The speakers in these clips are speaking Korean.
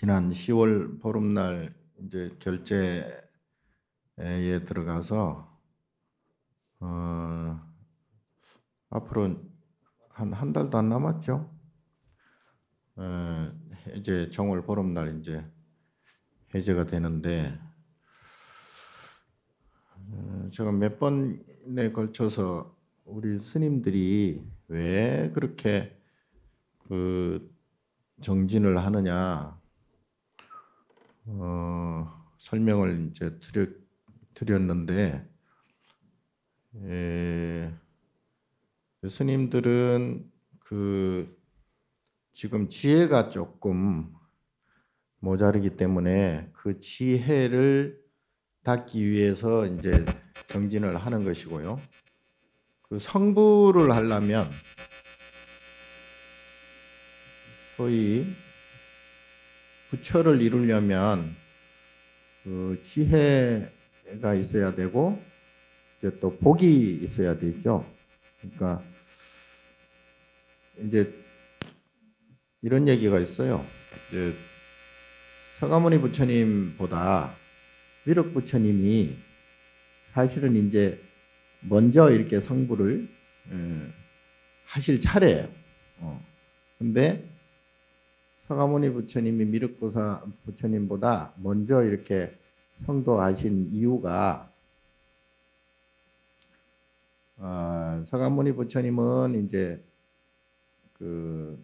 지난 10월 보름날 이제 결제에 들어가서 앞으로 한 달도 안 남았죠. 이제 정월 보름날 이제 해제가 되는데 제가 몇 번에 걸쳐서 우리 스님들이 왜 그렇게 그 정진을 하느냐 설명을 이제 드렸는데 스님들은 그 지금 지혜가 조금 모자르기 때문에 그 지혜를 닦기 위해서 이제 정진을 하는 것이고요. 그 성불을 하려면 소위 부처를 이루려면 그 지혜가 있어야 되고 이제 또 복이 있어야 되죠. 그러니까 이제 이런 얘기가 있어요. 이제 서가모니 부처님보다 위륵 부처님이 사실은 이제 먼저 이렇게 성불을 하실 차례예요. 근데 서가모니 부처님이 미륵보사 부처님보다 먼저 이렇게 성도하신 이유가 서가모니 부처님은 이제 그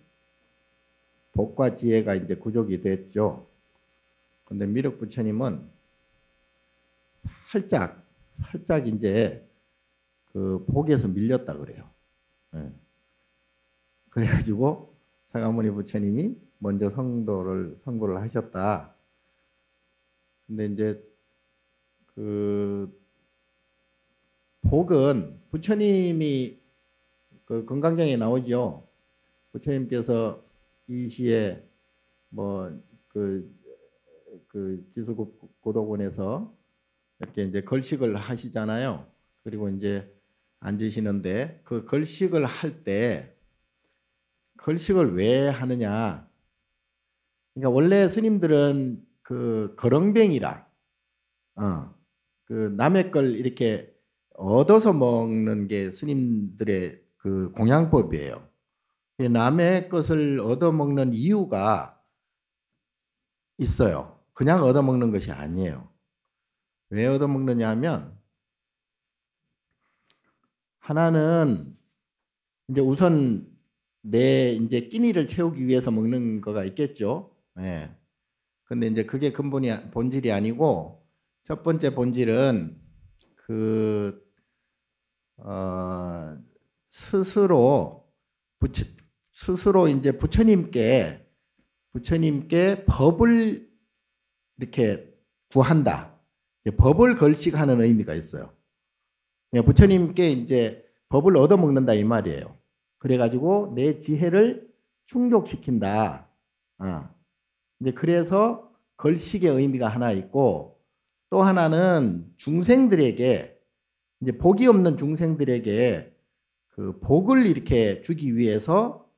복과 지혜가 이제 구족이 됐죠. 근데 미륵 부처님은 살짝 이제 그 복에서 밀렸다 그래요. 그래가지고 서가모니 부처님이 먼저 성불을 하셨다. 근데 이제 그 복은 부처님이 그 건강경에 나오죠. 부처님께서 이 시에 뭐 그 기수고도곤에서 이렇게 이제 걸식을 하시잖아요. 그리고 이제 앉으시는데 그 걸식을 할 때 걸식을 왜 하느냐? 그러니까 원래 스님들은 그 거렁뱅이라, 그 남의 걸 이렇게 얻어서 먹는 게 스님들의 그 공양법이에요. 남의 것을 얻어 먹는 이유가 있어요. 그냥 얻어 먹는 것이 아니에요. 왜 얻어 먹느냐 하면 하나는 이제 우선 내 이제 끼니를 채우기 위해서 먹는 거가 있겠죠. 예. 근데 이제 그게 본질이 아니고 첫 번째 본질은 그 스스로 이제 부처님께 법을 이렇게 구한다. 법을 걸식하는 의미가 있어요. 부처님께 이제 법을 얻어먹는다 이 말이에요. 그래가지고 내 지혜를 충족시킨다. 이제 그래서 걸식의 의미가 하나 있고 또 하나는 중생들에게 이제 복이 없는 중생들에게 그 복을 이렇게 주기 위해서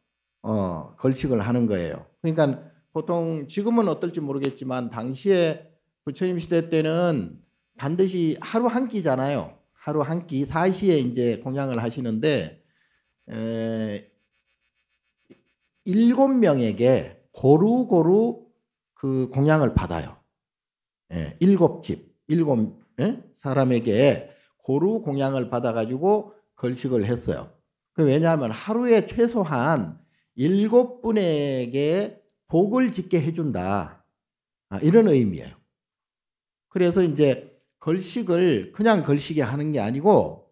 걸식을 하는 거예요. 그러니까 보통 지금은 어떨지 모르겠지만 당시에 부처님 시대 때는 반드시 하루 한 끼잖아요. 하루 한 끼 4시에 이제 공양을 하시는데 7명에게 고루고루 그 공양을 받아요. 7집, 7사람에게 고루 공양을 받아가지고 걸식을 했어요. 왜냐하면 하루에 최소한 7분에게 복을 짓게 해준다. 이런 의미예요. 그래서 이제 걸식을 그냥 걸식에 하는 게 아니고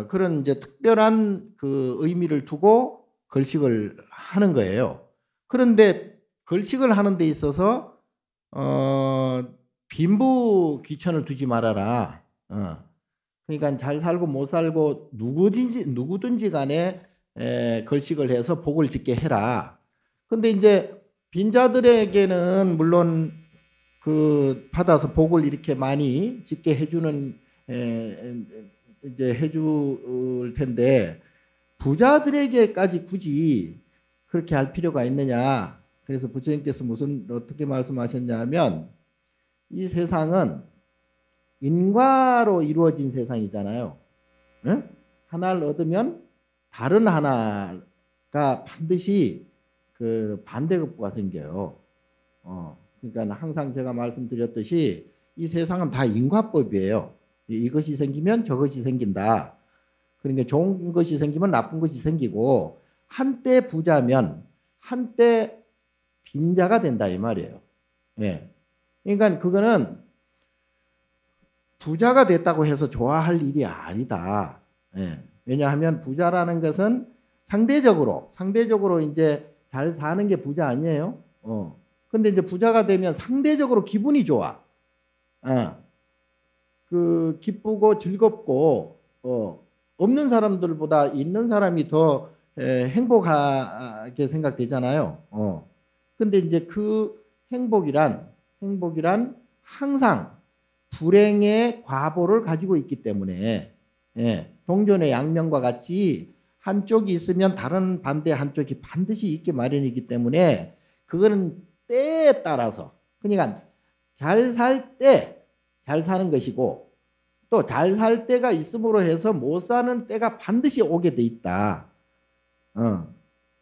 그런 이제 특별한 그 의미를 두고 걸식을 하는 거예요. 그런데 걸식을 하는 데 있어서 빈부 귀천을 두지 말아라. 그러니까 잘 살고 못 살고 누구든지 간에 걸식을 해서 복을 짓게 해라. 근데 이제 빈자들에게는 물론 그 받아서 복을 이렇게 많이 짓게 해주는 이제 해줄 텐데 부자들에게까지 굳이 그렇게 할 필요가 있느냐? 그래서 부처님께서 어떻게 말씀하셨냐면 이 세상은 인과로 이루어진 세상이잖아요. 응? 하나를 얻으면 다른 하나가 반드시 그 반대급부가 생겨요. 그러니까 항상 제가 말씀드렸듯이 이 세상은 다 인과법이에요. 이것이 생기면 저것이 생긴다. 그러니까 좋은 것이 생기면 나쁜 것이 생기고 한때 부자면 한때 빈자가 된다 이 말이에요. 예. 그러니까 그거는 부자가 됐다고 해서 좋아할 일이 아니다. 예. 왜냐하면 부자라는 것은 상대적으로 이제 잘 사는 게 부자 아니에요. 근데 이제 부자가 되면 상대적으로 기분이 좋아. 그 기쁘고 즐겁고 없는 사람들보다 있는 사람이 더 행복하게 생각되잖아요. 근데 이제 그 행복이란 항상 불행의 과보를 가지고 있기 때문에 동전의 양면과 같이 한쪽이 있으면 다른 반대 한쪽이 반드시 있게 마련이기 때문에 그거는 때에 따라서 그러니까 잘 살 때 잘 사는 것이고 또 잘 살 때가 있음으로 해서 못 사는 때가 반드시 오게 돼 있다.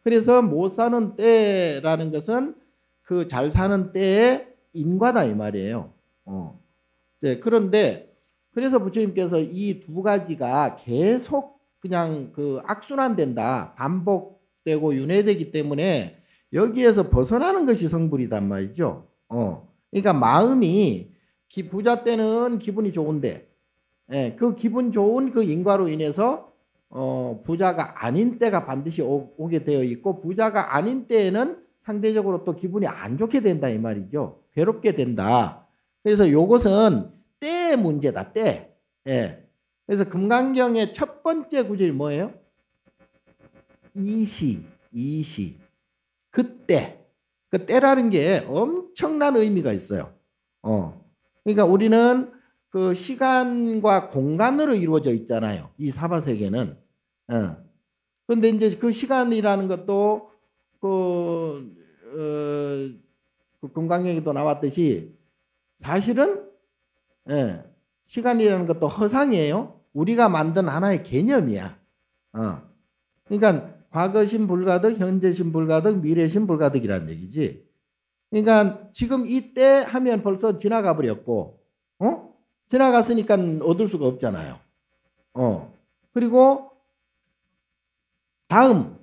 그래서 못 사는 때라는 것은 그 잘 사는 때의 인과다 이 말이에요. 네, 그런데 그래서 부처님께서 이 두 가지가 계속 그냥 그 악순환된다. 반복되고 윤회되기 때문에 여기에서 벗어나는 것이 성불이단 말이죠. 그러니까 마음이 부자 때는 기분이 좋은데 그 기분 좋은 그 인과로 인해서 부자가 아닌 때가 반드시 오게 되어 있고 부자가 아닌 때에는 상대적으로 또 기분이 안 좋게 된다 이 말이죠. 괴롭게 된다. 그래서 요것은 때의 문제다. 때. 그래서 금강경의 첫 번째 구절이 뭐예요? 이시. 그때. 그 때라는 게 엄청난 의미가 있어요. 그러니까 우리는 그 시간과 공간으로 이루어져 있잖아요. 이 사바세계는. 그런데 이제 그 시간이라는 것도 그 금강경에도 나왔듯이 사실은 시간이라는 것도 허상이에요. 우리가 만든 하나의 개념이야. 그러니까 과거신 불가득, 현재신 불가득, 미래신 불가득이라는 얘기지. 그러니까 지금 이때 하면 벌써 지나가 버렸고, 지나갔으니까 얻을 수가 없잖아요. 그리고 다음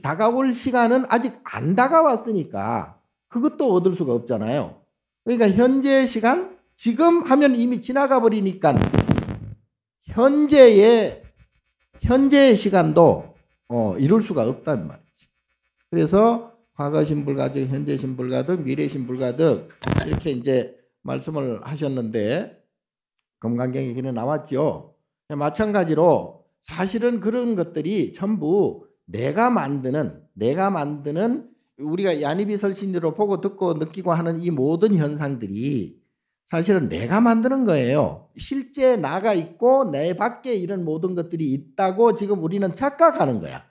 다가올 시간은 아직 안 다가왔으니까 그것도 얻을 수가 없잖아요. 그러니까 현재 시간 지금 하면 이미 지나가 버리니까 현재의 시간도 이룰 수가 없단 말이지. 그래서 과거신 불가득, 현재신 불가득, 미래신 불가득 이렇게 이제 말씀을 하셨는데 금강경에는 나왔죠. 마찬가지로 사실은 그런 것들이 전부 내가 만드는 우리가 야니비설신으로 보고 듣고 느끼고 하는 이 모든 현상들이 사실은 내가 만드는 거예요. 실제 나가 있고 내 밖에 이런 모든 것들이 있다고 지금 우리는 착각하는 거야.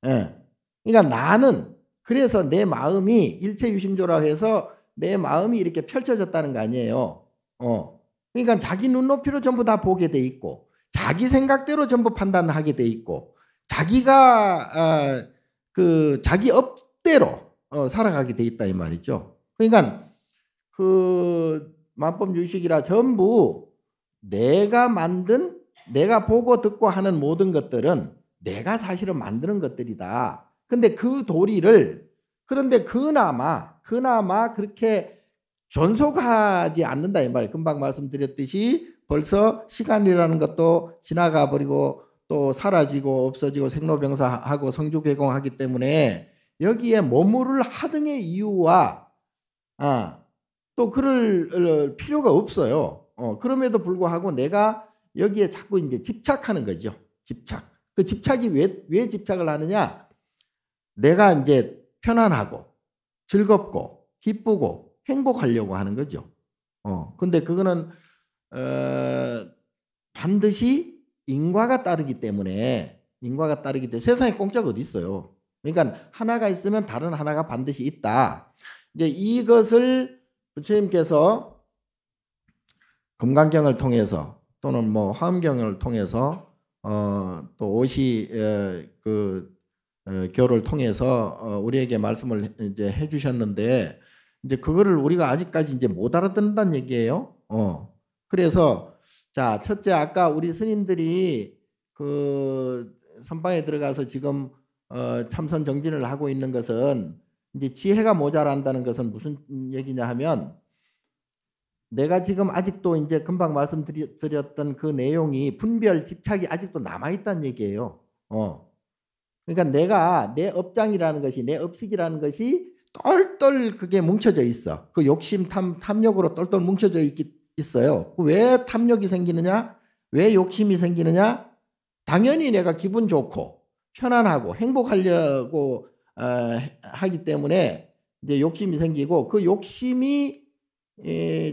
그러니까 나는 그래서 내 마음이 일체유심조라고 해서 내 마음이 이렇게 펼쳐졌다는 거 아니에요. 그러니까 자기 눈높이로 전부 다 보게 돼 있고 자기 생각대로 전부 판단하게 돼 있고 자기가 자기 업대로 살아가게 돼 있다 이 말이죠. 그러니까 그 만법유식이라 전부 내가 만든 내가 보고 듣고 하는 모든 것들은 내가 사실은 만드는 것들이다. 근데 그 도리를 그런데 그나마 그렇게 존속하지 않는다 이 말이에요. 금방 말씀드렸듯이 벌써 시간이라는 것도 지나가 버리고 또 사라지고 없어지고 생로병사하고 성주개공하기 때문에 여기에 머무를 하등의 이유와 또 그럴 필요가 없어요. 그럼에도 불구하고 내가 여기에 자꾸 이제 집착하는 거죠. 집착. 그 집착이 왜 집착을 하느냐? 내가 이제 편안하고 즐겁고 기쁘고 행복하려고 하는 거죠. 근데 그거는 반드시 인과가 따르기 때문에 세상에 공짜가 어디 있어요. 그러니까 하나가 있으면 다른 하나가 반드시 있다. 이제 이것을 부처님께서 금강경을 통해서 또는 뭐 화엄경을 통해서 또 오시 교를 통해서 우리에게 말씀을 이제 해주셨는데 이제 그거를 우리가 아직까지 이제 못 알아듣는다는 얘기예요. 그래서 자 첫째 아까 우리 스님들이 그 선방에 들어가서 지금 참선 정진을 하고 있는 것은 이제 지혜가 모자란다는 것은 무슨 얘기냐 하면 내가 지금 아직도 이제 금방 말씀드렸던 그 내용이 분별 집착이 아직도 남아있다는 얘기예요. 그러니까 내가 내 업장이라는 것이 내 업식이라는 것이 똘똘 그게 뭉쳐져 있어. 그 욕심 탐욕으로 똘똘 뭉쳐져 있어요. 왜 탐욕이 생기느냐? 왜 욕심이 생기느냐? 당연히 내가 기분 좋고 편안하고 행복하려고 하기 때문에 이제 욕심이 생기고 그 욕심이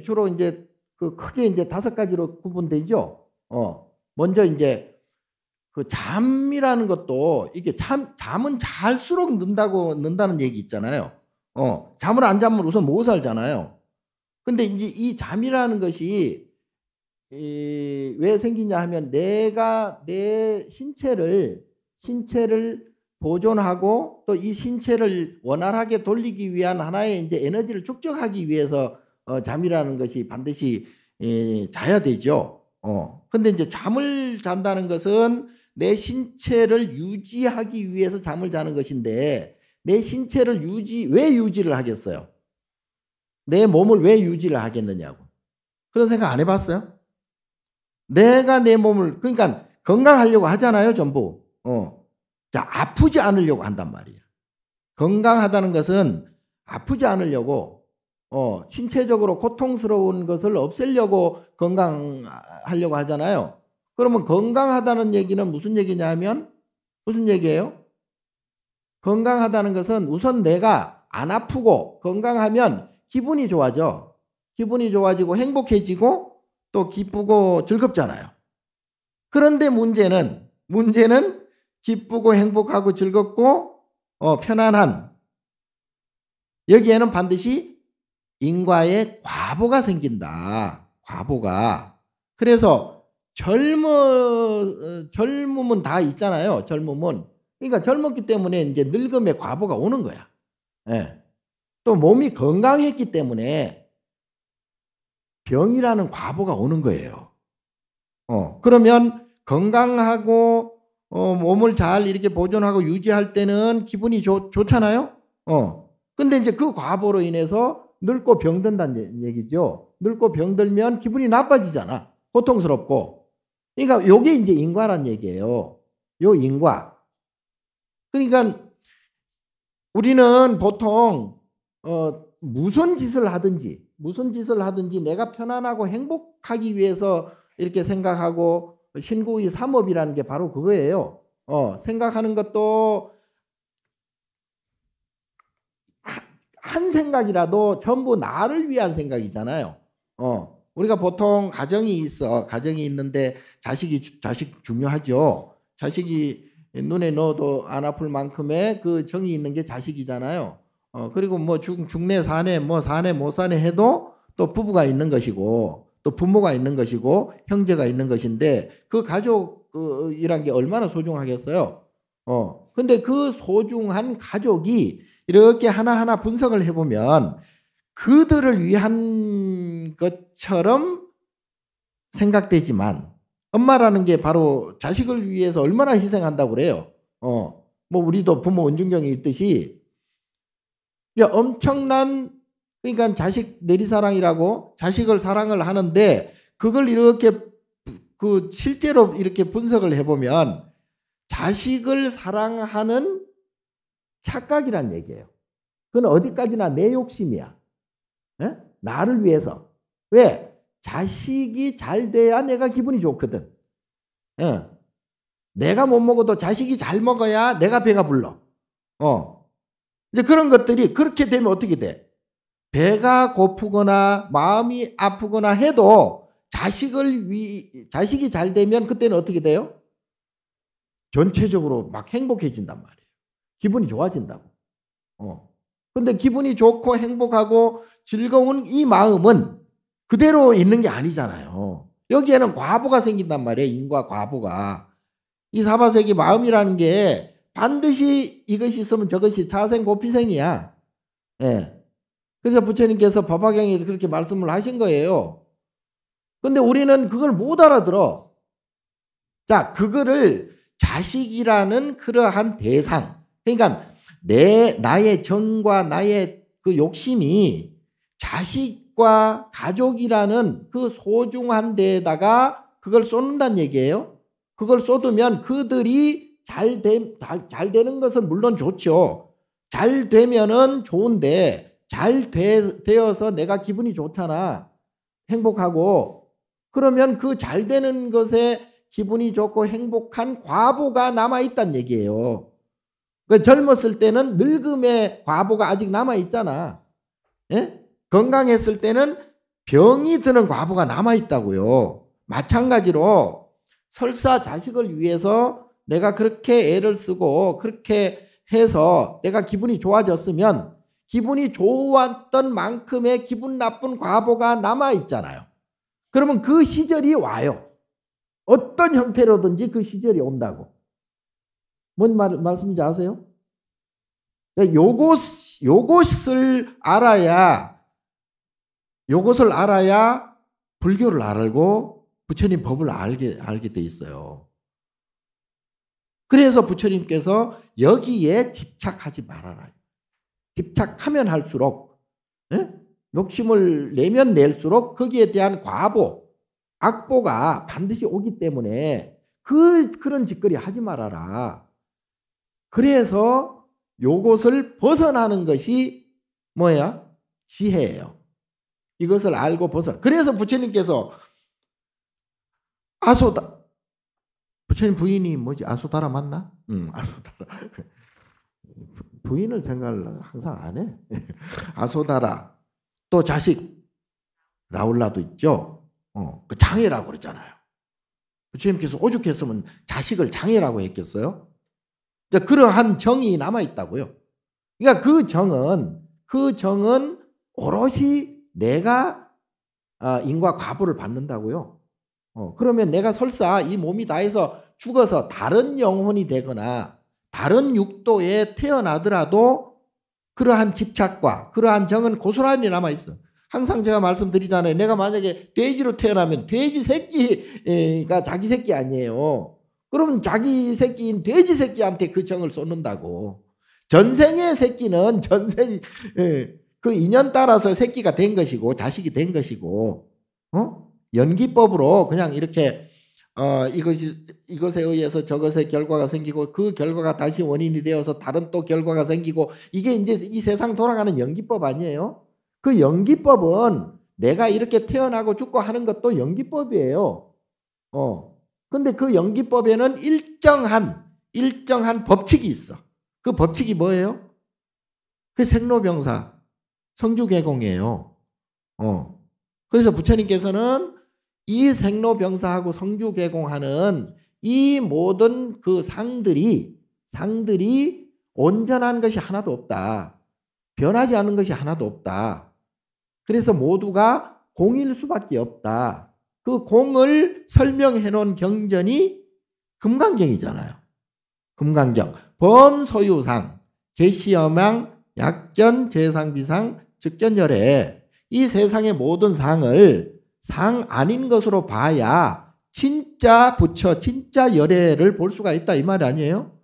주로 이제 그 크게 이제 5가지로 구분되죠. 먼저 이제 그 잠이라는 것도 이게 잠은 잘수록 는다는 얘기 있잖아요. 잠을 안 자면 우선 못 살잖아요. 근데 이제 이 잠이라는 것이 왜 생기냐 하면 내가 내 신체를 보존하고 또 이 신체를 원활하게 돌리기 위한 하나의 이제 에너지를 축적하기 위해서 잠이라는 것이 반드시 자야 되죠. 근데 이제 잠을 잔다는 것은 내 신체를 유지하기 위해서 잠을 자는 것인데 내 신체를 왜 유지를 하겠어요? 내 몸을 왜 유지를 하겠느냐고. 그런 생각 안 해봤어요? 내가 내 몸을 그러니까 건강하려고 하잖아요, 전부. 자, 아프지 않으려고 한단 말이에요. 건강하다는 것은 아프지 않으려고 신체적으로 고통스러운 것을 없애려고 건강하려고 하잖아요. 그러면 건강하다는 얘기는 무슨 얘기냐 하면 무슨 얘기예요? 건강하다는 것은 우선 내가 안 아프고 건강하면 기분이 좋아져. 기분이 좋아지고 행복해지고 또 기쁘고 즐겁잖아요. 그런데 문제는 기쁘고 행복하고 즐겁고 편안한 여기에는 반드시 인과의 과보가 생긴다. 과보가. 그래서 젊음은 다 있잖아요. 젊음은. 그러니까 젊었기 때문에 이제 늙음의 과보가 오는 거야. 예. 또 몸이 건강했기 때문에 병이라는 과보가 오는 거예요. 그러면 건강하고 몸을 잘 이렇게 보존하고 유지할 때는 기분이 좋잖아요. 근데 이제 그 과보로 인해서 늙고 병든다는 얘기죠. 늙고 병들면 기분이 나빠지잖아. 고통스럽고. 그러니까 요게 이제 인과란 얘기예요. 요 인과. 그러니까 우리는 보통 무슨 짓을 하든지 내가 편안하고 행복하기 위해서 이렇게 생각하고 신구의 삼업이라는 게 바로 그거예요. 생각하는 것도 한 생각이라도 전부 나를 위한 생각이잖아요. 우리가 보통 가정이 있는데 자식 중요하죠. 자식이 눈에 넣어도 안 아플 만큼의 그 정이 있는 게 자식이잖아요. 그리고 뭐 중내 사내 뭐 사내 못 사내 해도 또 부부가 있는 것이고 또 부모가 있는 것이고 형제가 있는 것인데 그 가족이란 게 얼마나 소중하겠어요. 근데 그 소중한 가족이 이렇게 하나하나 분석을 해보면 그들을 위한 것처럼 생각되지만 엄마라는 게 바로 자식을 위해서 얼마나 희생한다고 그래요. 뭐 우리도 부모 은중경이 있듯이 엄청난 그러니까 자식 내리사랑이라고 자식을 사랑을 하는데 그걸 이렇게 그 실제로 이렇게 분석을 해보면 자식을 사랑하는 착각이란 얘기예요. 그건 어디까지나 내 욕심이야. 에? 나를 위해서. 왜? 자식이 잘 돼야 내가 기분이 좋거든. 내가 못 먹어도 자식이 잘 먹어야 내가 배가 불러. 이제 그런 것들이 그렇게 되면 어떻게 돼? 배가 고프거나 마음이 아프거나 해도 자식이 잘 되면 그때는 어떻게 돼요? 전체적으로 막 행복해진단 말이에요. 기분이 좋아진다고. 근데 기분이 좋고 행복하고 즐거운 이 마음은 그대로 있는 게 아니잖아요. 여기에는 과보가 생긴단 말이에요. 인과 과보가. 이 사바세기 마음이라는 게 반드시 이것이 있으면 저것이 자생 고피생이야. 예. 그래서 부처님께서 법화경에 그렇게 말씀을 하신 거예요. 근데 우리는 그걸 못 알아들어. 자, 그거를 자식이라는 그러한 대상. 그러니까 나의 정과 나의 그 욕심이 자식과 가족이라는 그 소중한 데에다가 그걸 쏟는다는 얘기예요. 그걸 쏟으면 그들이 잘 되는 것은 물론 좋죠. 잘 되면은 좋은데 잘 되어서 내가 기분이 좋잖아. 행복하고. 그러면 그 잘 되는 것에 기분이 좋고 행복한 과보가 남아있다는 얘기예요. 그 젊었을 때는 늙음의 과보가 아직 남아있잖아. 예? 건강했을 때는 병이 드는 과보가 남아있다고요. 마찬가지로 설사 자식을 위해서 내가 그렇게 애를 쓰고 그렇게 해서 내가 기분이 좋아졌으면 기분이 좋았던 만큼의 기분 나쁜 과보가 남아있잖아요. 그러면 그 시절이 와요. 어떤 형태로든지 그 시절이 온다고. 뭔 말씀인지 아세요? 요것을 알아야 불교를 알고 부처님 법을 알게 돼 있어요. 그래서 부처님께서 여기에 집착하지 말아라. 집착하면 할수록, 욕심을 내면 낼수록 거기에 대한 과보, 악보가 반드시 오기 때문에 그런 짓거리 하지 말아라. 그래서 요것을 벗어나는 것이 뭐야? 지혜예요. 이것을 알고 그래서 부처님께서 부처님 부인이 뭐지? 아소다라 맞나? 아소다라. 부인을 생각을 항상 안 해. 아소다라. 또 자식 라울라도 있죠. 그 장애라고 그러잖아요. 부처님께서 오죽했으면 자식을 장애라고 했겠어요? 그러한 정이 남아있다고요. 그러니까 그 정은 오롯이 내가 인과 과보를 받는다고요. 그러면 내가 설사 이 몸이 다해서 죽어서 다른 영혼이 되거나 다른 육도에 태어나더라도 그러한 집착과 그러한 정은 고스란히 남아있어. 항상 제가 말씀드리잖아요. 내가 만약에 돼지로 태어나면 돼지 새끼가 자기 새끼 아니에요. 그러면 자기 새끼인 돼지 새끼한테 그 정을 쏟는다고. 전생의 새끼는 전생 그 인연 따라서 새끼가 된 것이고 자식이 된 것이고, 연기법으로 그냥 이렇게 이것에 의해서 저것의 결과가 생기고 그 결과가 다시 원인이 되어서 다른 또 결과가 생기고 이게 이제 이 세상 돌아가는 연기법 아니에요? 그 연기법은 내가 이렇게 태어나고 죽고 하는 것도 연기법이에요. 근데 그 연기법에는 일정한 법칙이 있어. 그 법칙이 뭐예요? 그 생로병사, 성주개공이에요. 그래서 부처님께서는 이 생로병사하고 성주개공하는 이 모든 그 상들이 온전한 것이 하나도 없다. 변하지 않은 것이 하나도 없다. 그래서 모두가 공일 수밖에 없다. 그 공을 설명해 놓은 경전이 금강경이잖아요. 금강경. 범소유상, 계시여망, 약견, 재상비상, 즉견열애. 이 세상의 모든 상을 상 아닌 것으로 봐야 진짜 부처, 진짜 열애를 볼 수가 있다 이 말이 아니에요?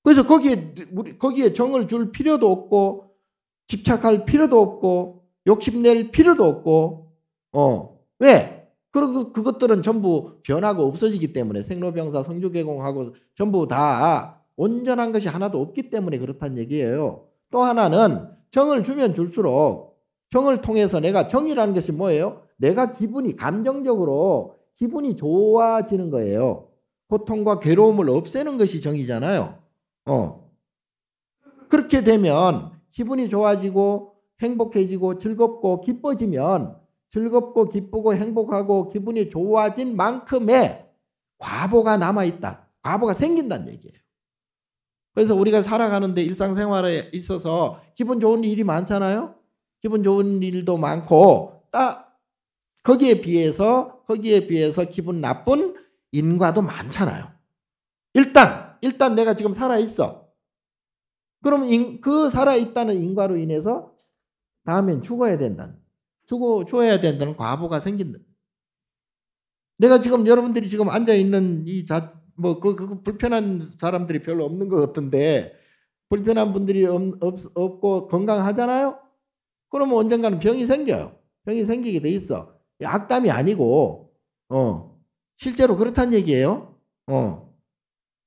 그래서 거기에 정을 줄 필요도 없고 집착할 필요도 없고 욕심낼 필요도 없고 왜? 그리고 그것들은 전부 변하고 없어지기 때문에 생로병사, 성주개공하고 전부 다 온전한 것이 하나도 없기 때문에 그렇다는 얘기예요. 또 하나는 정을 주면 줄수록 정을 통해서 내가 정이라는 것이 뭐예요? 내가 감정적으로 기분이 좋아지는 거예요. 고통과 괴로움을 없애는 것이 정이잖아요. 그렇게 되면 기분이 좋아지고 행복해지고 즐겁고 기뻐지면 즐겁고 기쁘고 행복하고 기분이 좋아진 만큼의 과보가 남아있다. 과보가 생긴다는 얘기예요. 그래서 우리가 살아가는데 일상생활에 있어서 기분 좋은 일이 많잖아요. 기분 좋은 일도 많고 딱 거기에 비해서 기분 나쁜 인과도 많잖아요. 일단 내가 지금 살아있어. 그럼 그 살아있다는 인과로 인해서 다음엔 죽어야 된다는 과보가 생긴다. 내가 지금 여러분들이 지금 앉아있는 그 불편한 사람들이 별로 없는 것 같은데 불편한 분들이 없고 건강하잖아요. 그러면 언젠가는 병이 생겨요. 병이 생기게 돼 있어. 악담이 아니고 실제로 그렇다는 얘기예요.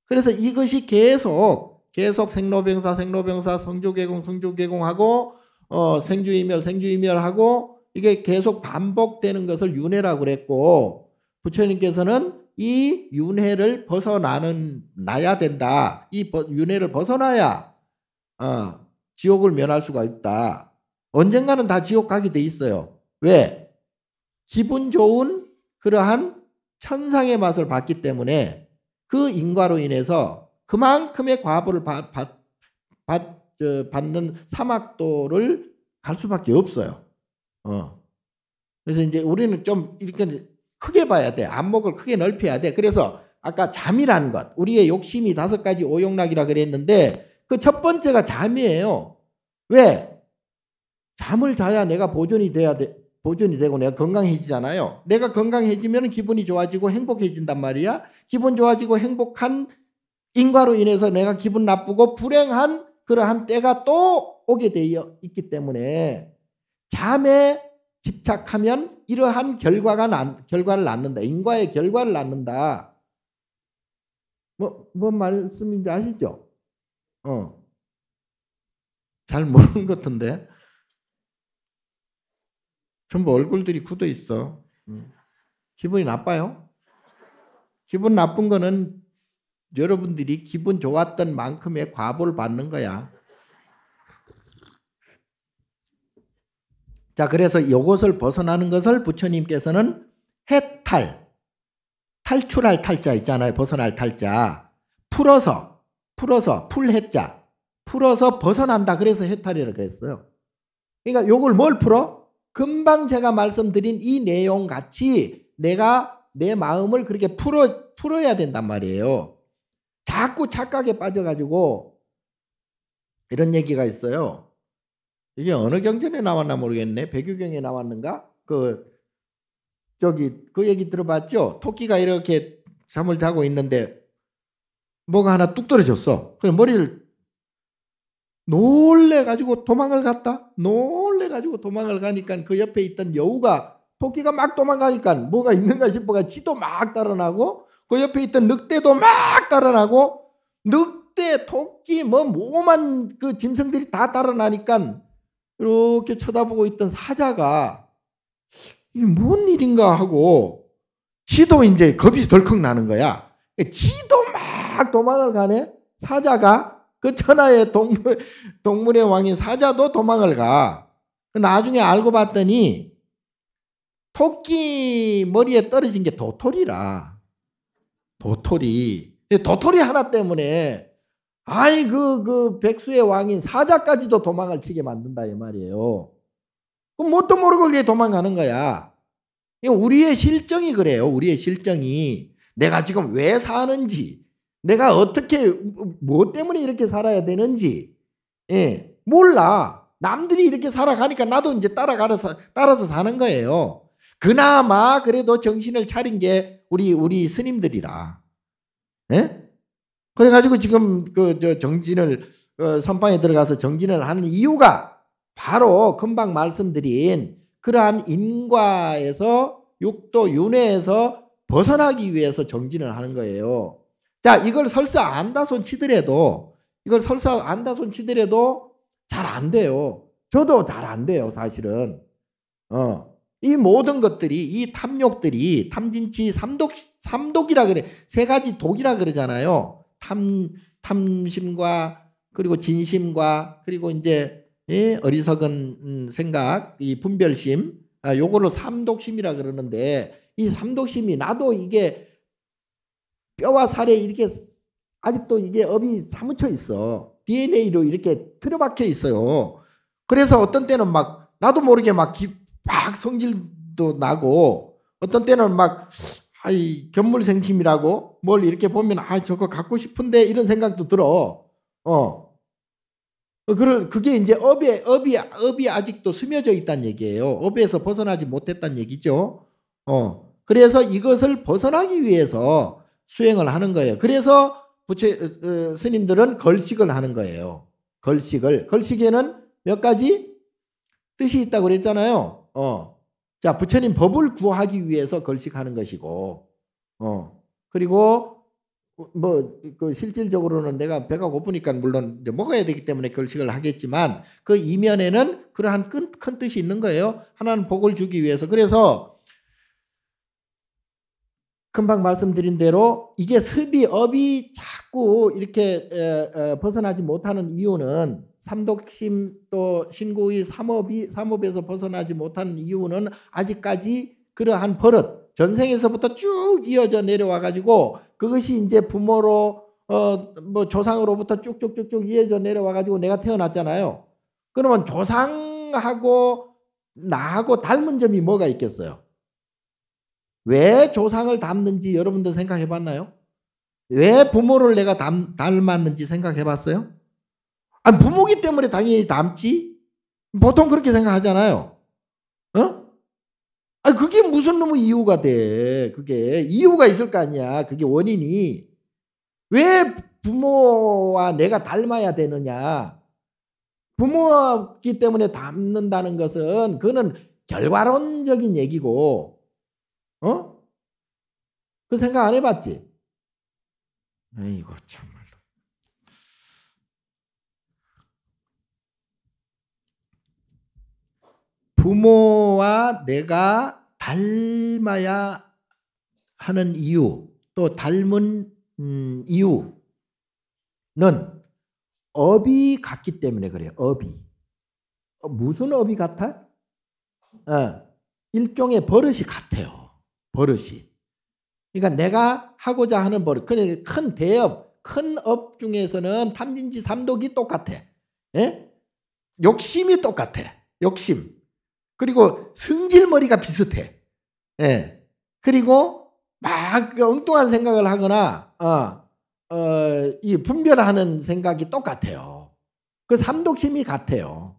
그래서 이것이 계속 생로병사 성주개공하고 생주이멸하고 이게 계속 반복되는 것을 윤회라고 그랬고 부처님께서는 이 윤회를 벗어나야 된다. 이 윤회를 벗어나야 지옥을 면할 수가 있다. 언젠가는 다 지옥 가게 돼 있어요. 왜? 기분 좋은 그러한 천상의 맛을 봤기 때문에 그 인과로 인해서 그만큼의 과보를 받는 사막도를 갈 수밖에 없어요. 그래서 이제 우리는 좀 이렇게 크게 봐야 돼. 안목을 크게 넓혀야 돼. 그래서 아까 잠이라는 것, 우리의 욕심이 5가지 오용락이라 그랬는데 그 첫 번째가 잠이에요. 왜? 잠을 자야 내가 보존이 되고 내가 건강해지잖아요. 내가 건강해지면 기분이 좋아지고 행복해진단 말이야. 기분 좋아지고 행복한 인과로 인해서 내가 기분 나쁘고 불행한 그러한 때가 또 오게 되어 있기 때문에 잠에 집착하면 이러한 결과를 낳는다. 인과의 결과를 낳는다. 뭔 말씀인지 아시죠? 잘 모르는 것 같은데. 전부 얼굴들이 굳어 있어. 기분이 나빠요? 기분 나쁜 거는 여러분들이 기분 좋았던 만큼의 과보를 받는 거야. 자, 그래서 이것을 벗어나는 것을 부처님께서는 해탈, 탈출할 탈자 있잖아요. 벗어날 탈자. 풀어서 풀해자. 풀어서 벗어난다. 그래서 해탈이라고 했어요. 그러니까 요걸 뭘 풀어? 금방 제가 말씀드린 이 내용 같이 내가 내 마음을 그렇게 풀어야 된단 말이에요. 자꾸 착각에 빠져가지고 이런 얘기가 있어요. 이게 어느 경전에 나왔나 모르겠네. 백유경에 나왔는가? 그 얘기 들어봤죠? 토끼가 이렇게 잠을 자고 있는데 뭐가 하나 뚝 떨어졌어. 그럼 머리를 놀래가지고 도망을 가니까 그 옆에 있던 여우가 토끼가 막 도망가니까 뭐가 있는가 싶어가 지도 막 따라나고 그 옆에 있던 늑대도 막 따라나고 늑대, 토끼, 모만 그 짐승들이 다 따라나니까 이렇게 쳐다보고 있던 사자가 이게 뭔 일인가 하고 지도 이제 겁이 덜컥 나는 거야. 지도 막 도망을 가네. 사자가 그 천하의 동물의 왕인 사자도 도망을 가. 나중에 알고 봤더니 토끼 머리에 떨어진 게 도토리라. 도토리 하나 때문에 그 백수의 왕인 사자까지도 도망을 치게 만든다 이 말이에요. 그럼 뭣도 모르고 그게 도망가는 거야. 우리의 실정이 그래요. 우리의 실정이 내가 지금 왜 사는지, 내가 어떻게 뭐 때문에 이렇게 살아야 되는지 몰라. 남들이 이렇게 살아가니까 나도 이제 따라서 사는 거예요. 그나마 그래도 정신을 차린 게 우리 스님들이라. 그래가지고 지금 정진을 선방에 들어가서 정진을 하는 이유가 바로 금방 말씀드린 그러한 인과에서 육도 윤회에서 벗어나기 위해서 정진을 하는 거예요. 자, 이걸 설사 안다손 치더라도 잘 안 돼요. 저도 잘 안 돼요, 사실은. 이 모든 것들이, 이 탐욕들이, 탐진치, 삼독이라 그래. 3가지 독이라 그러잖아요. 탐심과, 그리고 진심과, 그리고 이제, 어리석은 생각, 이 분별심, 요거를 삼독심이라 그러는데, 이 삼독심이 나도 이게 뼈와 살에 이렇게 아직도 이게 업이 사무쳐 있어. DNA로 이렇게 틀어박혀 있어요. 그래서 어떤 때는 막 나도 모르게 막 성질도 나고 어떤 때는 막 견물생심이라고 뭘 이렇게 보면 저거 갖고 싶은데 이런 생각도 들어. 그게 이제 업이 아직도 스며져 있다는 얘기예요. 업에서 벗어나지 못했다는 얘기죠. 그래서 이것을 벗어나기 위해서 수행을 하는 거예요. 그래서 스님들은 걸식을 하는 거예요. 걸식에는 몇 가지 뜻이 있다고 그랬잖아요. 자, 부처님 법을 구하기 위해서 걸식하는 것이고, 그리고 실질적으로는 내가 배가 고프니까 물론 이제 먹어야 되기 때문에 걸식을 하겠지만 그 이면에는 그러한 큰 뜻이 있는 거예요. 하나는 복을 주기 위해서. 그래서 금방 말씀드린 대로 이게 업이 자꾸 이렇게 벗어나지 못하는 이유는 삼독심 또 신고의 삼업에서 벗어나지 못하는 이유는 아직까지 그러한 버릇 전생에서부터 쭉 이어져 내려와 가지고 그것이 이제 부모로 조상으로부터 쭉쭉쭉쭉 이어져 내려와 가지고 내가 태어났잖아요. 그러면 조상하고 나하고 닮은 점이 뭐가 있겠어요? 왜 조상을 닮는지 여러분들 생각해 봤나요? 왜 부모를 내가 닮았는지 생각해 봤어요? 부모기 때문에 당연히 닮지? 보통 그렇게 생각하잖아요. 그게 무슨 놈의 이유가 돼? 그게 이유가 있을 거 아니야. 그게 원인이. 왜 부모와 내가 닮아야 되느냐? 부모기 때문에 닮는다는 것은 그거는 결과론적인 얘기고 그 생각 안 해봤지? 아이고 참말로. 부모와 내가 닮아야 하는 이유, 또 닮은 이유는 업이 같기 때문에 그래요. 업이. 무슨 업이 같아? 일종의 버릇이 같아요. 버릇이. 그러니까 내가 하고자 하는 버릇. 근데 큰 대업, 큰 업 중에서는 탐진치 삼독이 똑같아. 예? 욕심이 똑같아. 욕심. 그리고 승질머리가 비슷해. 예. 그리고 막 엉뚱한 생각을 하거나 이 분별하는 생각이 똑같아요. 그 삼독심이 같아요.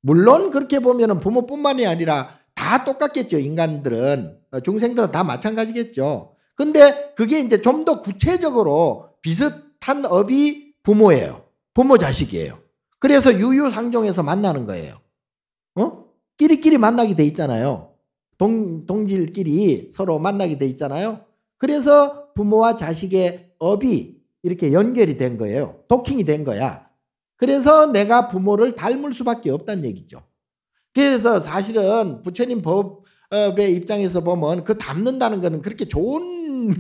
물론 그렇게 보면은 부모뿐만이 아니라 다 똑같겠죠. 인간들은 중생들은 다 마찬가지겠죠. 근데 그게 이제 좀 더 구체적으로 비슷한 업이 부모예요. 부모 자식이에요. 그래서 유유상종에서 만나는 거예요. 끼리끼리 만나게 돼 있잖아요. 동질끼리 서로 만나게 돼 있잖아요. 그래서 부모와 자식의 업이 이렇게 연결이 된 거예요. 도킹이 된 거야. 그래서 내가 부모를 닮을 수밖에 없다는 얘기죠. 그래서 사실은 부처님 법의 입장에서 보면 그 닮는다는 거는 그렇게 좋은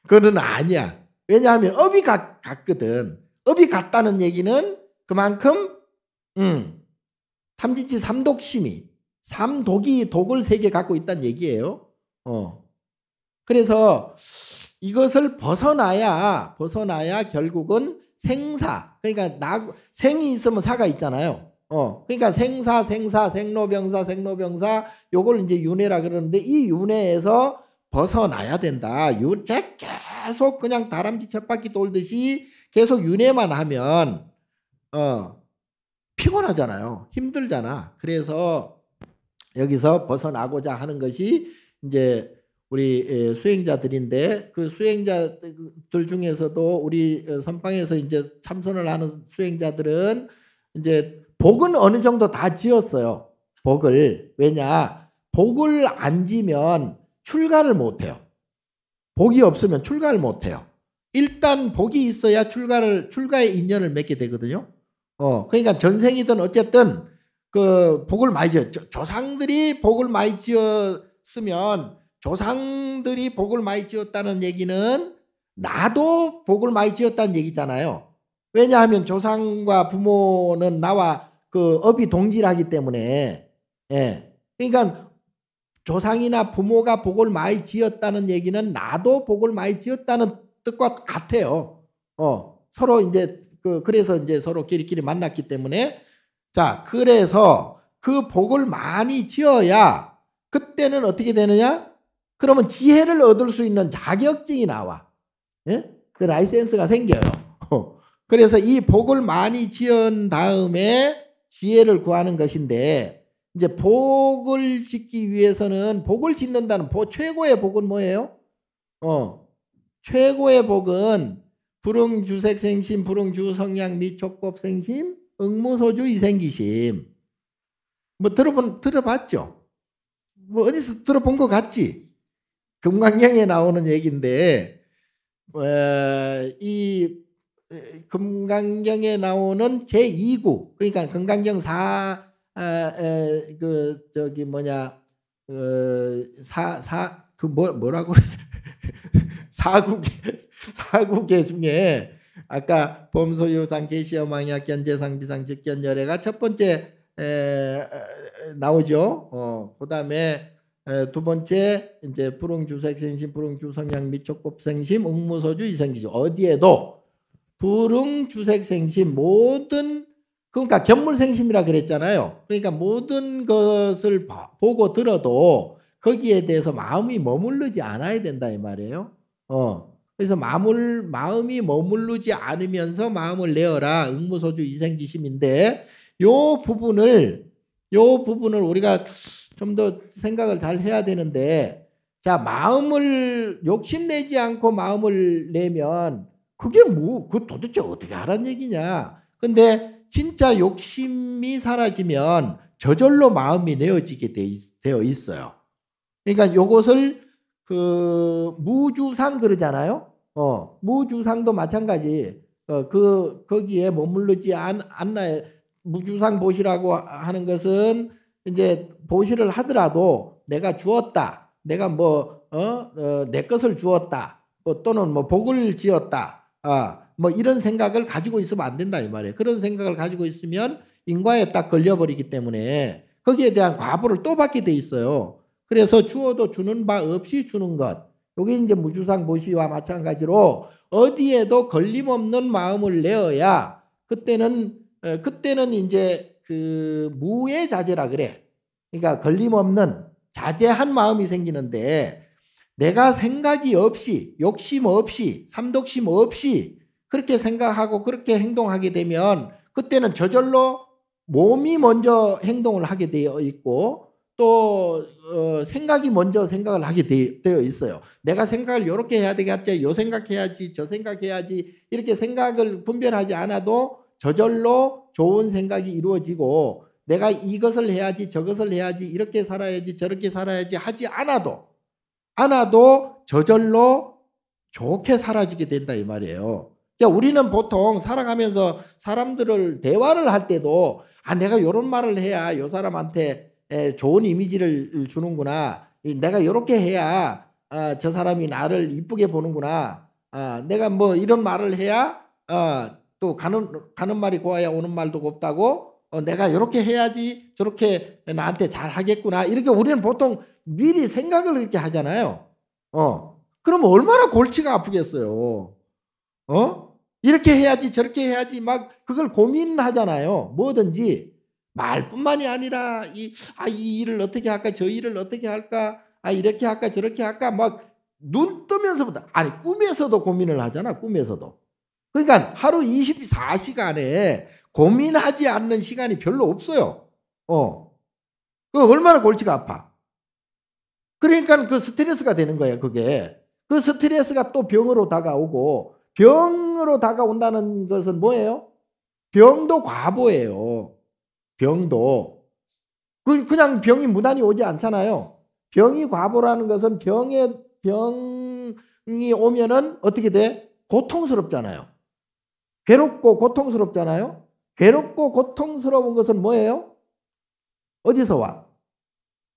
거는 아니야. 왜냐하면 업이 같거든. 업이 같다는 얘기는 그만큼 탐진치 삼독심이 삼독이 독을 3개 갖고 있다는 얘기예요. 그래서 이것을 벗어나야 결국은 생사, 그러니까 생이 있으면 사가 있잖아요. 그러니까 생사, 생로병사, 요걸 이제 윤회라 그러는데 이 윤회에서 벗어나야 된다. 계속 그냥 다람쥐 쳇바퀴 돌듯이 계속 윤회만 하면 피곤하잖아요. 힘들잖아. 그래서 여기서 벗어나고자 하는 것이 이제 우리 수행자들인데 그 수행자들 중에서도 우리 선방에서 이제 참선을 하는 수행자들은 이제 복은 어느 정도 다 지었어요. 복을. 왜냐? 복을 안 지면 출가를 못 해요. 복이 없으면 출가를 못 해요. 일단 복이 있어야 출가의 인연을 맺게 되거든요. 그러니까 전생이든 어쨌든 그 복을 많이 조상들이 복을 많이 지었으면 조상들이 복을 많이 지었다는 얘기는 나도 복을 많이 지었다는 얘기잖아요. 왜냐하면 조상과 부모는 나와 그 업이 동질하기 때문에. 그러니까 조상이나 부모가 복을 많이 지었다는 얘기는 나도 복을 많이 지었다는 뜻과 같아요. 서로 이제 그래서 이제 서로 끼리끼리 만났기 때문에 자, 그래서 그 복을 많이 지어야 그때는 어떻게 되느냐? 그러면 지혜를 얻을 수 있는 자격증이 나와. 예? 그 라이센스가 생겨요. 그래서 이 복을 많이 지은 다음에 지혜를 구하는 것인데 이제 복을 짓기 위해서는 복을 짓는다는 최고의 복은 뭐예요? 최고의 복은 불응주색생심, 불응주성량 및 촉법생심, 응무소주 이생기심. 뭐 들어봤죠? 뭐 어디서 들어본 것 같지? 금강경에 나오는 얘기인데 이 금강경에 나오는 제2구 그러니까 금강경 뭐라고 그래? 사국계 중에 아까 범소유상 계시어망약 견제상 비상 직견 열애가 첫 번째 나오죠. 그다음에 두 번째 이제 불응주색생심, 불응주성량 및 촉법생심, 응무소주 이생기심. 어디에도 불응주색생심 모든 그러니까 견물생심이라 그랬잖아요. 그러니까 모든 것을 보고 들어도 거기에 대해서 마음이 머무르지 않아야 된다 이 말이에요. 그래서 마음이 머무르지 않으면서 마음을 내어라. 응무소주 이생기심인데 요 부분을 우리가 좀 더 생각을 잘 해야 되는데 자, 마음을 욕심내지 않고 마음을 내면 그게 그 도대체 어떻게 하란 얘기냐. 근데 진짜 욕심이 사라지면 저절로 마음이 내어지게 되어 있어요. 그러니까 요것을 무주상 그러잖아요. 무주상도 마찬가지. 거기에 머무르지 않나요. 무주상 보시라고 하는 것은 이제 보시를 하더라도 내가 주었다. 내가 내 것을 주었다. 또는 복을 지었다. 뭐 이런 생각을 가지고 있으면 안 된다 이 말이에요. 그런 생각을 가지고 있으면 인과에 딱 걸려버리기 때문에 거기에 대한 과보를 또 받게 돼 있어요. 그래서 주어도 주는 바 없이 주는 것. 여기 이제 무주상 보시와 마찬가지로 어디에도 걸림없는 마음을 내어야 그때는 이제 무의 자제라 그래. 그러니까 걸림없는 자제한 마음이 생기는데 내가 생각이 없이 욕심 없이 삼독심 없이 그렇게 생각하고 그렇게 행동하게 되면 그때는 저절로 몸이 먼저 행동을 하게 되어 있고 또 생각이 먼저 생각을 하게 되어 있어요. 내가 생각을 이렇게 해야 되겠지, 요 생각해야지, 저 생각해야지 이렇게 생각을 분별하지 않아도 저절로 좋은 생각이 이루어지고 내가 이것을 해야지 저것을 해야지 이렇게 살아야지 저렇게 살아야지 하지 않아도 저절로 좋게 사라지게 된다 이 말이에요. 그러니까 우리는 보통 살아가면서 사람들을 대화를 할 때도 내가 이런 말을 해야 이 사람한테 좋은 이미지를 주는구나. 내가 이렇게 해야 저 사람이 나를 이쁘게 보는구나. 내가 뭐 이런 말을 해야 또 가는 말이 고와야 오는 말도 곱다고 내가 이렇게 해야지 저렇게 나한테 잘 하겠구나. 이렇게 우리는 보통 미리 생각을 이렇게 하잖아요. 그러면 얼마나 골치가 아프겠어요. 이렇게 해야지 저렇게 해야지 막 그걸 고민하잖아요. 뭐든지 말뿐만이 아니라 이 일을 어떻게 할까 저 일을 어떻게 할까 이렇게 할까 저렇게 할까 막 눈 뜨면서부터 꿈에서도 고민을 하잖아. 꿈에서도. 그러니까 하루 24시간에 고민하지 않는 시간이 별로 없어요. 그 얼마나 골치가 아파. 그러니까 그 스트레스가 되는 거예요. 그게. 그 스트레스가 또 병으로 다가오고 병으로 다가온다는 것은 뭐예요? 병도 과보예요. 병도. 그냥 병이 무단히 오지 않잖아요. 병이 과보라는 것은 병이 오면은 어떻게 돼? 고통스럽잖아요. 괴롭고 고통스럽잖아요. 괴롭고 고통스러운 것은 뭐예요? 어디서 와?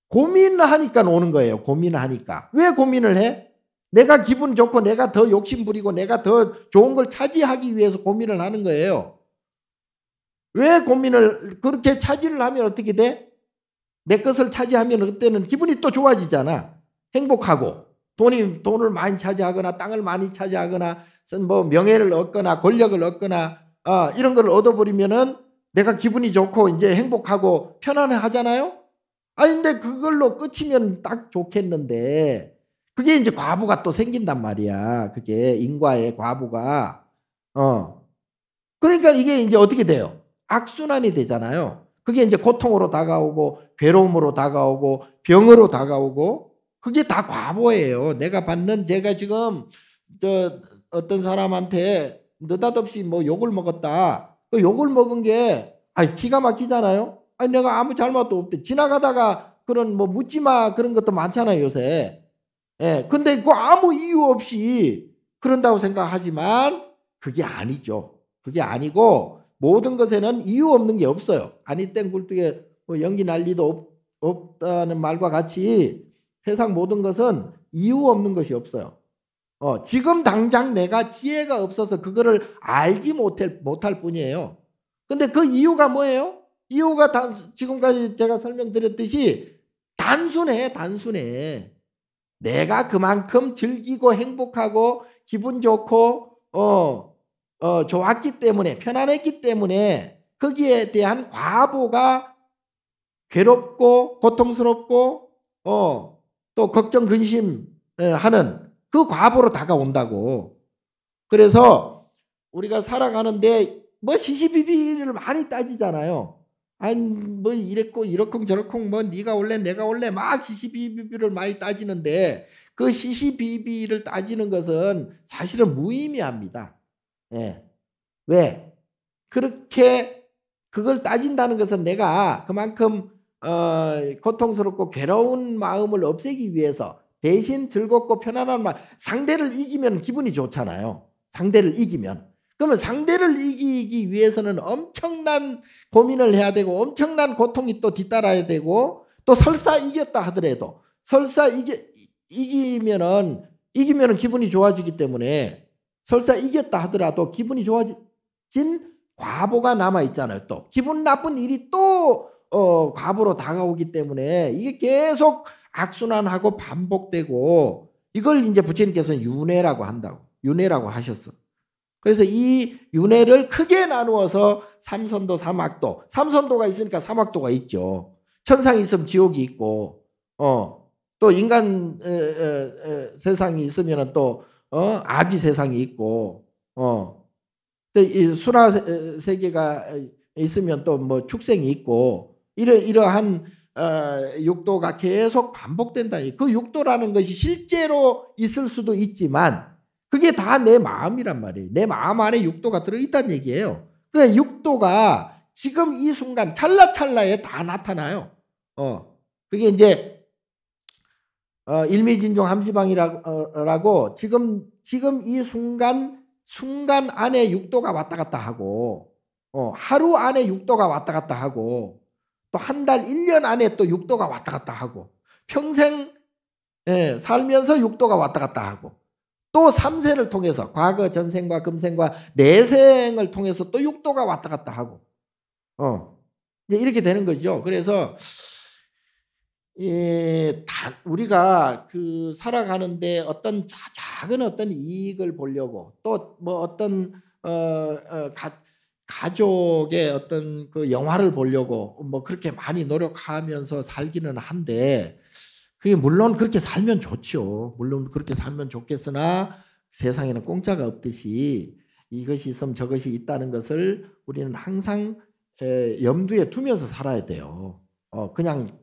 고민하니까 오는 거예요. 고민하니까. 왜 고민을 해? 내가 기분 좋고 내가 더 욕심 부리고 내가 더 좋은 걸 차지하기 위해서 고민을 하는 거예요. 왜 고민을 그렇게 차지를 하면 어떻게 돼? 내 것을 차지하면 그때는 기분이 또 좋아지잖아. 행복하고 돈을 많이 차지하거나 땅을 많이 차지하거나 뭐 명예를 얻거나 권력을 얻거나 이런 걸 얻어버리면은 내가 기분이 좋고 이제 행복하고 편안하잖아요. 근데 그걸로 끝이면 딱 좋겠는데 그게 이제 과부가 또 생긴단 말이야. 그게 인과의 과부가. 그러니까 이게 이제 어떻게 돼요? 악순환이 되잖아요. 그게 이제 고통으로 다가오고 괴로움으로 다가오고 병으로 다가오고 그게 다 과보예요. 제가 지금 어떤 사람한테 느닷없이 뭐 욕을 먹었다. 그 욕을 먹은 게 기가 막히잖아요. 내가 아무 잘못도 없대. 지나가다가 그런 뭐 묻지마 그런 것도 많잖아요, 요새. 예. 근데 그 아무 이유 없이 그런다고 생각하지만 그게 아니죠. 그게 아니고 모든 것에는 이유 없는 게 없어요. 아니 땡 굴뚝에 뭐 연기 난리도 없다는 말과 같이 세상 모든 것은 이유 없는 것이 없어요. 지금 당장 내가 지혜가 없어서 그거를 알지 못할 뿐이에요. 근데 그 이유가 뭐예요? 이유가 지금까지 제가 설명드렸듯이 단순해. 내가 그만큼 즐기고 행복하고 기분 좋고 좋았기 때문에 편안했기 때문에 거기에 대한 과보가 괴롭고 고통스럽고 또 걱정 근심하는 그 과보로 다가온다고. 그래서 우리가 살아가는데 뭐 시시비비를 많이 따지잖아요. 뭐 이랬고 이렇쿵 저렇쿵 뭐 네가 올래 내가 올래 막 시시비비를 많이 따지는데 그 시시비비를 따지는 것은 사실은 무의미합니다. 예. 왜? 그렇게 그걸 따진다는 것은 내가 그만큼 고통스럽고 괴로운 마음을 없애기 위해서 대신 즐겁고 편안한 마음, 상대를 이기면 기분이 좋잖아요. 상대를 이기면. 그러면 상대를 이기기 위해서는 엄청난 고민을 해야 되고 엄청난 고통이 또 뒤따라야 되고 또 설사 이겼다 하더라도 설사 이기면은 기분이 좋아지기 때문에 설사 이겼다 하더라도 기분이 좋아진 과보가 남아 있잖아요. 또 기분 나쁜 일이 또 과보로 다가오기 때문에 이게 계속 악순환하고 반복되고 이걸 이제 부처님께서는 윤회라고 한다고. 윤회라고 하셨어. 그래서 이 윤회를 크게 나누어서 삼선도, 삼악도. 삼선도가 있으니까 삼악도가 있죠. 천상이 있으면 지옥이 있고, 또 인간 세상이 있으면 또 아기 세상이 있고, 이 수나 세계가 있으면 또 뭐 축생이 있고, 이러한 육도가 계속 반복된다. 그 육도라는 것이 실제로 있을 수도 있지만 그게 다 내 마음이란 말이에요. 내 마음 안에 육도가 들어있다는 얘기예요. 그 육도가 지금 이 순간 찰나찰나에 다 나타나요. 그게 이제 일미진종 함시방이라고 지금 이 순간 안에 육도가 왔다 갔다 하고 하루 안에 육도가 왔다 갔다 하고 또 한 달, 1년 안에 또 육도가 왔다 갔다 하고 평생 살면서 육도가 왔다 갔다 하고 또 3세를 통해서 과거 전생과 금생과 내생을 통해서 또 육도가 왔다 갔다 하고 이제 이렇게 되는 거죠. 그래서 우리가 그 살아가는데 어떤 작은 어떤 이익을 보려고 또 뭐 어떤 가족의 어떤 그 영화를 보려고 뭐 그렇게 많이 노력하면서 살기는 한데 그게 물론 그렇게 살면 좋죠. 물론 그렇게 살면 좋겠으나 세상에는 공짜가 없듯이 이것이 있으면 저것이 있다는 것을 우리는 항상 염두에 두면서 살아야 돼요. 그냥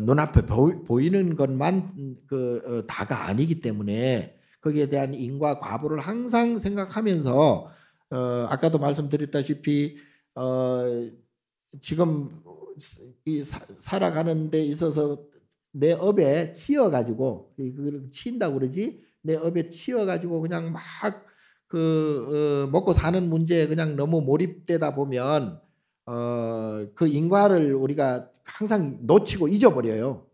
눈앞에 보이는 것만 다가 아니기 때문에 거기에 대한 인과 과보를 항상 생각하면서 아까도 말씀드렸다시피 지금 살아가는 데 있어서 내 업에 치여가지고 치인다고 그러지 내 업에 치여가지고 그냥 막 먹고 사는 문제에 그냥 너무 몰입되다 보면 그 인과를 우리가 항상 놓치고 잊어버려요.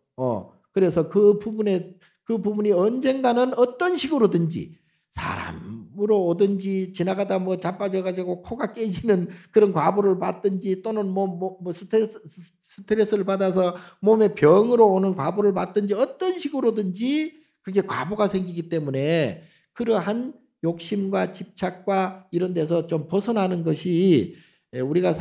그래서 그 부분이 언젠가는 어떤 식으로든지 사람으로 오든지 지나가다 뭐 자빠져가지고 코가 깨지는 그런 과보를 받든지 또는 뭐 스트레스를 받아서 몸에 병으로 오는 과보를 받든지 어떤 식으로든지 그게 과부가 생기기 때문에 그러한 욕심과 집착과 이런 데서 좀 벗어나는 것이 우리가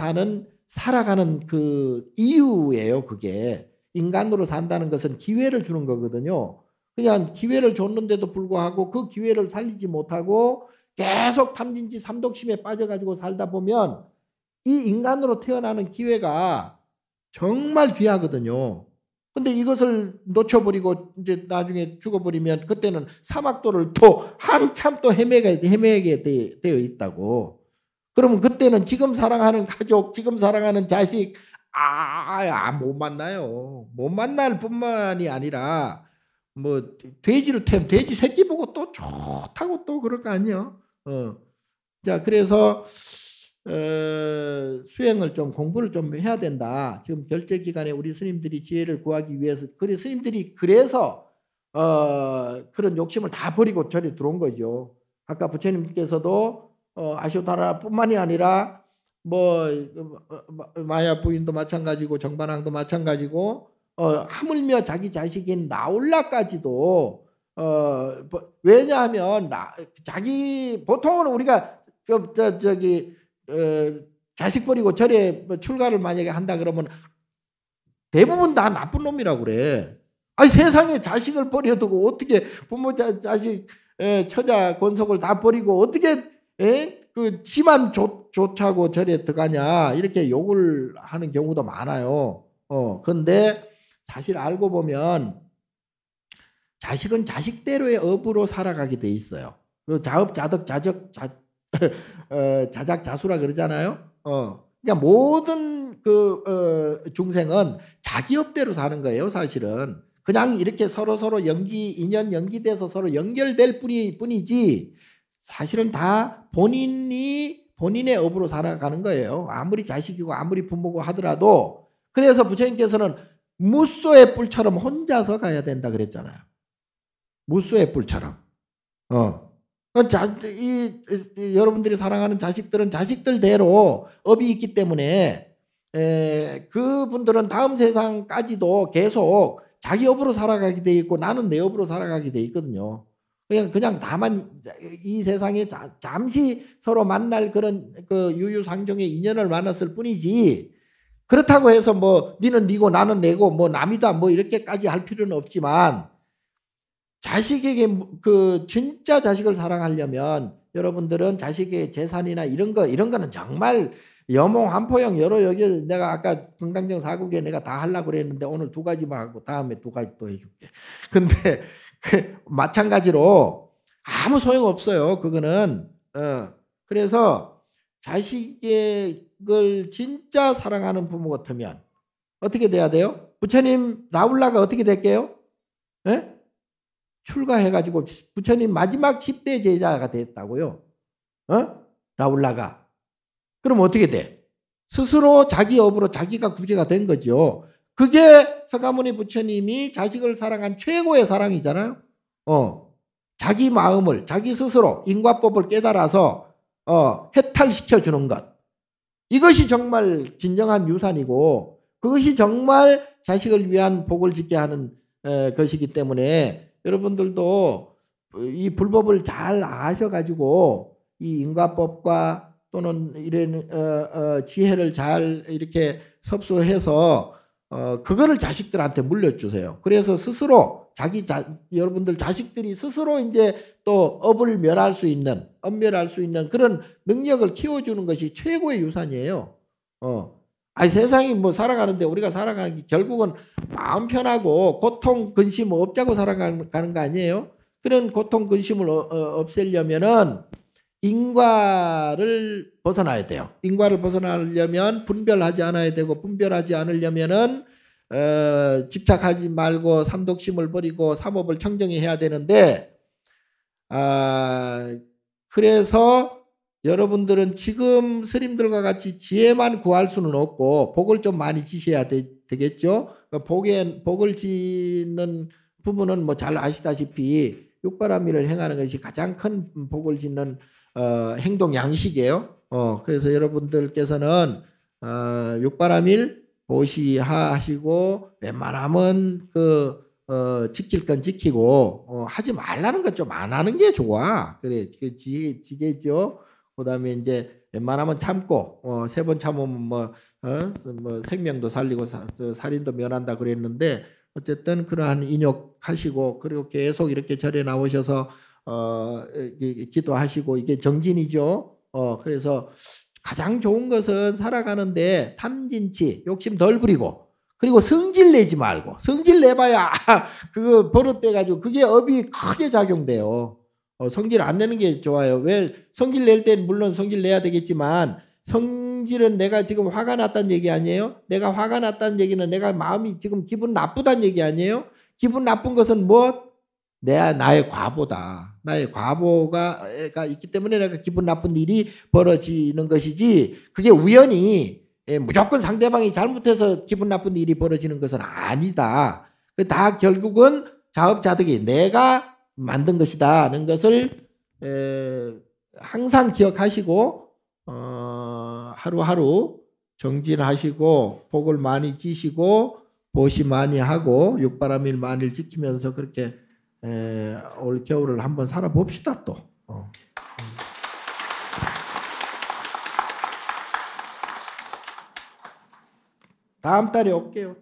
살아가는 그 이유예요. 그게 인간으로 산다는 것은 기회를 주는 거거든요. 그냥 기회를 줬는데도 불구하고 그 기회를 살리지 못하고 계속 탐진치 삼독심에 빠져가지고 살다 보면 이 인간으로 태어나는 기회가 정말 귀하거든요. 근데 이것을 놓쳐버리고 이제 나중에 죽어버리면 그때는 사막도를 또 한참 또 헤매게 되어 있다고. 그러면 그때는 지금 사랑하는 가족, 지금 사랑하는 자식, 못 만나요. 못 만날 뿐만이 아니라 뭐 돼지로 태우면 돼지 새끼 보고 또 좋다고 또 그럴 거 아니에요. 자, 그래서 수행을 좀 공부를 좀 해야 된다. 지금 결제 기간에 우리 스님들이 지혜를 구하기 위해서 스님들이 그래서 그런 욕심을 다 버리고 절에 들어온 거죠. 아까 부처님께서도 아쇼타라뿐만이 아니라 뭐 마야 부인도 마찬가지고 정반왕도 마찬가지고 하물며 자기 자식인 나올라까지도 왜냐하면 자기 보통은 우리가 자식 버리고 절에 출가를 만약에 한다 그러면 대부분 다 나쁜 놈이라고 그래. 아니 세상에 자식을 버려두고 어떻게 부모 자식 처자 권속을 다 버리고 어떻게 그 지만 좋자고 절에 들어가냐 이렇게 욕을 하는 경우도 많아요. 근데 사실 알고 보면 자식은 자식대로의 업으로 살아가게 돼 있어요. 그 자업 자덕 자작자수라 그러잖아요. 그러니까 모든 중생은 자기 업대로 사는 거예요. 사실은 그냥 이렇게 서로 인연 연기돼서 서로 연결될 뿐이지 사실은 다 본인의 업으로 살아가는 거예요. 아무리 자식이고 아무리 부모고 하더라도. 그래서 부처님께서는 무소의 뿔처럼 혼자서 가야 된다 그랬잖아요. 무소의 뿔처럼. 여러분들이 사랑하는 자식들은 자식들대로 업이 있기 때문에 그분들은 다음 세상까지도 계속 자기 업으로 살아가게 돼 있고 나는 내 업으로 살아가게 돼 있거든요. 그냥 다만 이 세상에 잠시 서로 만날 그런 그 유유상종의 인연을 만났을 뿐이지 그렇다고 해서 뭐 니는 니고 나는 내고 뭐 남이다 뭐 이렇게까지 할 필요는 없지만 자식에게 진짜 자식을 사랑하려면 여러분들은 자식의 재산이나 이런 거는 정말 여몽한포영 여러 여기 내가 아까 금강정 사국에 내가 다 하려고 그랬는데 오늘 2가지만 하고 다음에 2가지 또 해줄게. 근데 마찬가지로 아무 소용 없어요. 그거는 그래서 자식을 진짜 사랑하는 부모 같으면 어떻게 돼야 돼요? 부처님 라울라가 어떻게 될게요? 출가해가지고 부처님 마지막 10대 제자가 됐다고요. 라울라가. 그럼 어떻게 돼? 스스로 자기 업으로 자기가 구제가 된 거죠. 그게 서가모니 부처님이 자식을 사랑한 최고의 사랑이잖아요. 자기 마음을 자기 스스로 인과법을 깨달아서 해탈시켜 주는 것. 이것이 정말 진정한 유산이고 그것이 정말 자식을 위한 복을 짓게 하는 것이기 때문에 여러분들도 이 불법을 잘 아셔가지고 이 인과법과 또는 이런 지혜를 잘 이렇게 섭수해서 그거를 자식들한테 물려주세요. 그래서 스스로 여러분들 자식들이 스스로 이제 또 업을 멸할 수 있는 그런 능력을 키워주는 것이 최고의 유산이에요. 세상이 뭐 살아가는데 우리가 살아가는 게 결국은 마음 편하고 고통 근심 없자고 살아가는 거 아니에요? 그런 고통 근심을 없애려면은 인과를 벗어나야 돼요. 인과를 벗어나려면 분별하지 않아야 되고 분별하지 않으려면은 집착하지 말고 삼독심을 버리고 삼업을 청정히 해야 되는데 그래서 여러분들은 지금 스님들과 같이 지혜만 구할 수는 없고 복을 좀 많이 지셔야 되겠죠. 복을 짓는 부분은 뭐 잘 아시다시피 육바라밀을 행하는 것이 가장 큰 복을 짓는 행동 양식이에요. 그래서 여러분들께서는 육바라밀 보시하시고 웬만하면 지킬 건 지키고 하지 말라는 것 좀 안 하는 게 좋아. 그래, 그 지게죠. 그다음에 이제 웬만하면 참고 3번 참으면 뭐 생명도 살리고 살인도 면한다 그랬는데 어쨌든 그러한 인욕하시고 그리고 계속 이렇게 절에 나오셔서 기도하시고 이게 정진이죠. 그래서 가장 좋은 것은 살아가는데 탐진치 욕심 덜 부리고 그리고 성질 내지 말고 성질 내봐야 그거 버릇돼 가지고 그게 업이 크게 작용돼요. 성질 안 내는 게 좋아요. 왜 성질 낼 땐 물론 성질 내야 되겠지만 성질은 내가 지금 화가 났다는 얘기 아니에요? 내가 화가 났다는 얘기는 내가 마음이 지금 기분 나쁘다는 얘기 아니에요? 기분 나쁜 것은 뭐? 나의 과보다. 나의 과보가 있기 때문에 내가 기분 나쁜 일이 벌어지는 것이지 그게 우연히 무조건 상대방이 잘못해서 기분 나쁜 일이 벌어지는 것은 아니다. 다 결국은 자업자득이 내가 만든 것이다 하는 것을 항상 기억하시고 하루하루 정진하시고 복을 많이 찌시고 보시 많이 하고 육바람일 만일 지키면서 그렇게 올 겨울을 한번 살아봅시다 또. 다음 달에 올게요.